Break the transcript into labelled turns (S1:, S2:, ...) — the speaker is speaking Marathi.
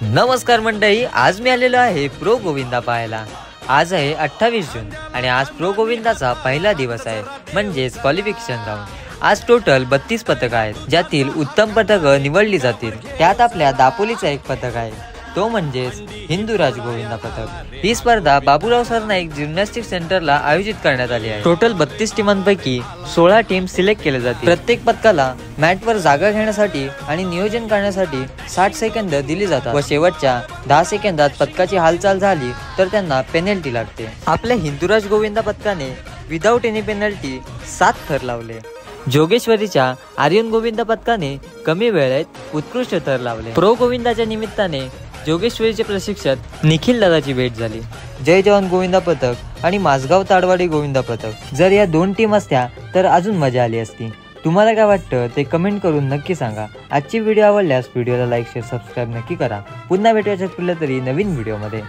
S1: नमस्कार मंडळी, आज मी आलेलो आहे प्रो गोविंदा पाहायला। आज आहे 28 जून आणि आज प्रो गोविंदाचा पहिला दिवस आहे, म्हणजेच क्वालिफिकेशन राऊंड। आज टोटल 32 पदक आहेत, ज्यातील उत्तम पदक निवडली जातील। त्यात आपल्या दापोलीचा एक पदक आहे, तो म्हणजेच हिंदुराज गोविंदा पदक। ही स्पर्धा बाबूराव सरनाईक जिम्नॅस्टिक सेंटरला आयोजित करण्यात आली आहे। टोटल 32 टीमांपैकी 16 टीम सिलेक्ट केले जातील। प्रत्येक पदकाला मॅटवर जागा घेण्यासाठी आणि नियोजन करण्यासाठी 60 सेकंद दिली जातात व शेवटच्या 10 सेकंदात पदकाची हालचाल झाली तर त्यांना पेनल्टी लागते। आपल्या हिंदुराज गोविंदा पदकाने विदाउट एनी पेनल्टी 7 थर लावले। जोगेश्वरीच्या आर्यन गोविंदा पदकाने कमी वेळेत उत्कृष्ट थर लावले। प्रो गोविंदाच्या निमित्ताने जोगेश्वरीचे प्रशिक्षक निखिल दादाची भेट झाली। जय जवान गोविंदा पथक आणि माझगाव ताडवाडी गोविंदा पथक, जर या दोन टीम असत्या तर अजून मजा आली असती। तुम्हाला काय वाटतं ते कमेंट करून नक्की सांगा। आजची व्हिडिओ आवडल्यास व्हिडिओला लाईक शेअर सबस्क्राईब नक्की करा। पुन्हा भेटूया कुठल्या तरी नवीन व्हिडिओमध्ये।